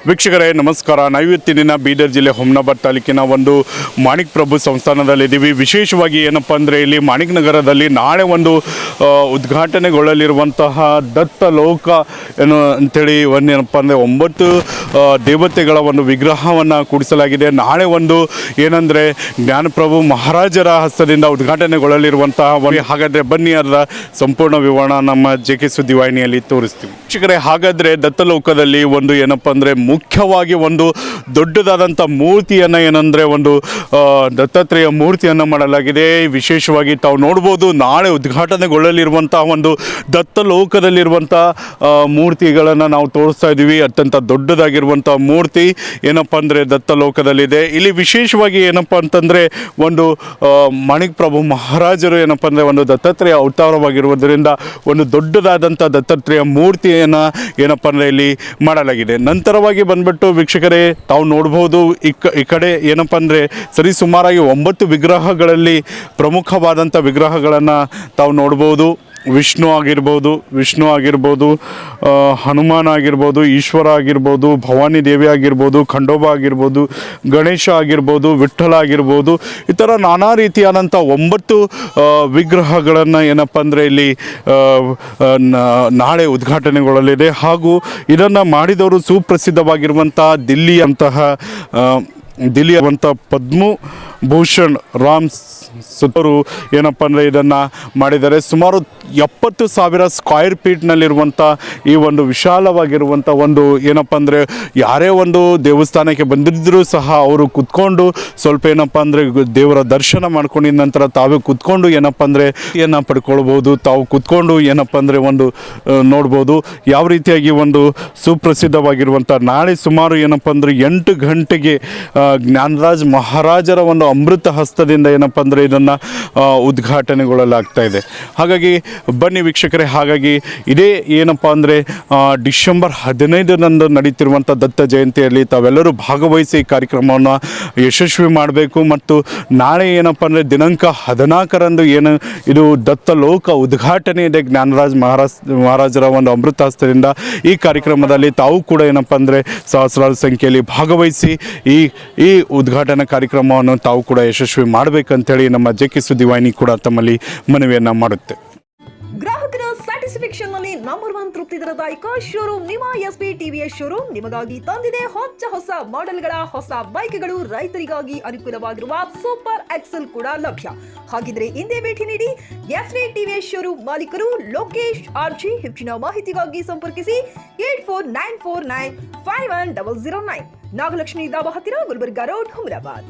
ವೀಕ್ಷಕರೇ ನಮಸ್ಕಾರ. ನಾವಿವತ್ತಿನ ಬೀದರ್ ಜಿಲ್ಲೆ ಹುಮ್ನಾಬಾದ್ ತಾಲೂಕಿನ ಒಂದು ಮಾಣಿಕ್ ಪ್ರಭು ಸಂಸ್ಥಾನದಲ್ಲಿದ್ದೀವಿ. ವಿಶೇಷವಾಗಿ ಏನಪ್ಪ ಅಂದರೆ ಇಲ್ಲಿ ಮಾಣಿಕ್ ನಗರದಲ್ಲಿ ನಾಳೆ ಒಂದು ಉದ್ಘಾಟನೆಗೊಳ್ಳಲಿರುವಂತಹ ದತ್ತ ಲೋಕ ಏನು ಅಂಥೇಳಿ ಏನಪ್ಪ ಅಂದರೆ 9 ದೇವತೆಗಳ ಒಂದು ವಿಗ್ರಹವನ್ನು ಕೂಡಿಸಲಾಗಿದೆ. ನಾಳೆ ಒಂದು ಏನಂದರೆ ಜ್ಞಾನಪ್ರಭು ಮಹಾರಾಜರ ಹಸ್ತದಿಂದ ಉದ್ಘಾಟನೆಗೊಳ್ಳಲಿರುವಂತಹ ಹಾಗಾದರೆ ಬನ್ನಿ ಅದರ ಸಂಪೂರ್ಣ ವಿವರಣ ನಮ್ಮ JK ಸುದ್ದಿ ವಾಹಿನಿಯಲ್ಲಿ ತೋರಿಸ್ತೀವಿ. ವೀಕ್ಷಕರೇ, ಹಾಗಾದರೆ ದತ್ತಲೋಕದಲ್ಲಿ ಒಂದು ಏನಪ್ಪ ಅಂದರೆ ಮುಖ್ಯವಾಗಿ ಒಂದು ದೊಡ್ಡದಾದಂಥ ಮೂರ್ತಿಯನ್ನು ಏನಂದರೆ ಒಂದು ದತ್ತಾತ್ರೇಯ ಮೂರ್ತಿಯನ್ನು ಮಾಡಲಾಗಿದೆ. ವಿಶೇಷವಾಗಿ ತಾವು ನೋಡ್ಬೋದು, ನಾಳೆ ಉದ್ಘಾಟನೆಗೊಳ್ಳಲಿರುವಂಥ ಒಂದು ದತ್ತಲೋಕದಲ್ಲಿರುವಂಥ ಮೂರ್ತಿಗಳನ್ನು ನಾವು ತೋರಿಸ್ತಾ ಇದ್ದೀವಿ. ಅತ್ಯಂತ ದೊಡ್ಡದಾಗಿರುವಂಥ ಮೂರ್ತಿ ಏನಪ್ಪ ಅಂದರೆ ದತ್ತಲೋಕದಲ್ಲಿದೆ. ಇಲ್ಲಿ ವಿಶೇಷವಾಗಿ ಏನಪ್ಪ ಅಂತಂದರೆ ಒಂದು ಮಾಣಿಕ್ ಪ್ರಭು ಮಹಾರಾಜರು ಏನಪ್ಪ ಅಂದರೆ ಒಂದು ದತ್ತಾತ್ರೇಯ ಅವತಾರವಾಗಿರುವುದರಿಂದ ಒಂದು ದೊಡ್ಡದಾದಂಥ ದತ್ತಾತ್ರೇಯ ಮೂರ್ತಿಯನ್ನು ಏನಪ್ಪ ಅಂದರೆ ಇಲ್ಲಿ ಮಾಡಲಾಗಿದೆ. ನಂತರವಾಗಿ ಬಂದ್ಬಿಟ್ಟು ವೀಕ್ಷಕರೇ ತಾವು ನೋಡ್ಬೋದು, ಈ ಕಡೆ ಏನಪ್ಪ ಅಂದರೆ ಸರಿಸುಮಾರಾಗಿ 9 ವಿಗ್ರಹಗಳಲ್ಲಿ ಪ್ರಮುಖವಾದಂಥ ವಿಗ್ರಹಗಳನ್ನು ತಾವು ನೋಡ್ಬೋದು. ವಿಷ್ಣು ಆಗಿರ್ಬೋದು, ಹನುಮಾನ್ ಆಗಿರ್ಬೋದು, ಈಶ್ವರ ಆಗಿರ್ಬೋದು, ಭವಾನಿ ದೇವಿ ಆಗಿರ್ಬೋದು, ಖಂಡೋಬ ಆಗಿರ್ಬೋದು, ಗಣೇಶ ಆಗಿರ್ಬೋದು, ವಿಠ್ಠಲ ಆಗಿರ್ಬೋದು, ಈ ಥರ ನಾನಾ ರೀತಿಯಾದಂಥ 9 ವಿಗ್ರಹಗಳನ್ನು ಏನಪ್ಪ ಅಂದರೆ ಇಲ್ಲಿ ನಾಳೆ ಉದ್ಘಾಟನೆಗೊಳ್ಳಲಿದೆ. ಹಾಗೂ ಇದನ್ನು ಮಾಡಿದವರು ಸುಪ್ರಸಿದ್ಧವಾಗಿರುವಂಥ ದಿಲ್ಲಿಯಂತಹ ಪದ್ಮಭೂಷಣ್ ರಾಮ್ ಸುತ್ತರು ಏನಪ್ಪ ಅಂದರೆ ಇದನ್ನು ಮಾಡಿದ್ದಾರೆ. ಸುಮಾರು 70,000 ಸ್ಕ್ವೇರ್ ಫೀಟ್ನಲ್ಲಿರುವಂಥ ಈ ಒಂದು ವಿಶಾಲವಾಗಿರುವಂಥ ಒಂದು ಏನಪ್ಪ ಅಂದರೆ ಯಾರೇ ಒಂದು ದೇವಸ್ಥಾನಕ್ಕೆ ಬಂದಿದ್ದರೂ ಸಹ ಅವರು ಕುತ್ಕೊಂಡು ಸ್ವಲ್ಪ ಏನಪ್ಪ ಅಂದರೆ ದೇವರ ದರ್ಶನ ಮಾಡ್ಕೊಂಡಿದ ನಂತರ ತಾವೇ ಕುತ್ಕೊಂಡು ಏನಪ್ಪ ಅಂದರೆ ಪಡ್ಕೊಳ್ಬೋದು. ತಾವು ಕುತ್ಕೊಂಡು ಏನಪ್ಪ ಅಂದರೆ ಒಂದು ನೋಡ್ಬೋದು ಯಾವ ರೀತಿಯಾಗಿ ಒಂದು ಸುಪ್ರಸಿದ್ಧವಾಗಿರುವಂಥ ನಾಳೆ ಸುಮಾರು ಏನಪ್ಪ ಅಂದರೆ 8 ಗಂಟೆಗೆ ಜ್ಞಾನರಾಜ್ ಮಹಾರಾಜರ ಒಂದು ಅಮೃತ ಹಸ್ತದಿಂದ ಏನಪ್ಪ ಅಂದರೆ ಇದನ್ನು ಉದ್ಘಾಟನೆಗೊಳ್ಳಲಾಗ್ತಾ ಇದೆ. ಹಾಗಾಗಿ ಬನ್ನಿ ವೀಕ್ಷಕರೇ, ಹಾಗಾಗಿ ಇದೇ ಏನಪ್ಪ ಅಂದರೆ ಡಿಸೆಂಬರ್ 15ರಂದು ನಡೀತಿರುವಂಥ ದತ್ತ ಜಯಂತಿಯಲ್ಲಿ ತಾವೆಲ್ಲರೂ ಭಾಗವಹಿಸಿ ಈ ಕಾರ್ಯಕ್ರಮವನ್ನು ಯಶಸ್ವಿ ಮಾಡಬೇಕು. ಮತ್ತು ನಾಳೆ ಏನಪ್ಪ ಅಂದರೆ ದಿನಾಂಕ 14ರಂದು ಏನು ಇದು ದತ್ತ ಲೋಕ ಉದ್ಘಾಟನೆ ಇದೆ ಜ್ಞಾನರಾಜ್ ಮಹಾರಾಜರ ಒಂದು ಅಮೃತ ಹಸ್ತದಿಂದ. ಈ ಕಾರ್ಯಕ್ರಮದಲ್ಲಿ ತಾವು ಕೂಡ ಏನಪ್ಪ ಅಂದರೆ ಸಹಸ್ರಾರು ಸಂಖ್ಯೆಯಲ್ಲಿ ಭಾಗವಹಿಸಿ ಈ ಉದ್ಘಾಟನಾ ಕಾರ್ಯಕ್ರಮವನ್ನು ತಾವು ಕೂಡ ಯಶಸ್ವಿ ಮಾಡಬೇಕಂತೇಳಿ ನಮ್ಮ JK ಸುದ್ದಿ ವಾಹಿನಿ ಕೂಡ ತಮ್ಮಲ್ಲಿ ಮನವಿಯನ್ನು ಮಾಡುತ್ತೆ. ಗ್ರಾಹಕರ ಸ್ಯಾಟಿಸ್ಫ್ಯಾಕ್ಷನ್ ನಲ್ಲಿ ನಂಬರ್ 1 ತೃಪ್ತಿ ದರದಾಯಕ ಶೋರೂಮ್ ನಿಮ್ಮ SP TVS ಶೋರೂಮ್ ನಿಮಗಾಗಿ ತಂದಿದೆ ಹೊಸ ಮಾಡೆಲ್ಗಳ ಹೊಸ ಬೈಕ್ಗಳು. ರೈತರಿಗಾಗಿ ಅನುಕೂಲವಾಗಿರುವ ಸೂಪರ್ ಎಕ್ಸೆಲ್ ಕೂಡ ಲಭ್ಯ. ಹಾಗಿದ್ರೆ ಹಿಂದೆ ಭೇಟಿ ನೀಡಿ SP TVS ಶೋರೂಮ್ ಮಾಲೀಕರು ಲೋಕೇಶ್ RG. ಹೆಚ್ಚಿನ ಮಾಹಿತಿಗಾಗಿ ಸಂಪರ್ಕಿಸಿ 8494951009. ನಾಗಲಕ್ಷ್ಮಿ ದಾಬಾ ಹತ್ತಿರ, ಗುಲ್ಬರ್ಗಾ ರೋಡ್, ಹುಮ್ರಾಬಾದ್.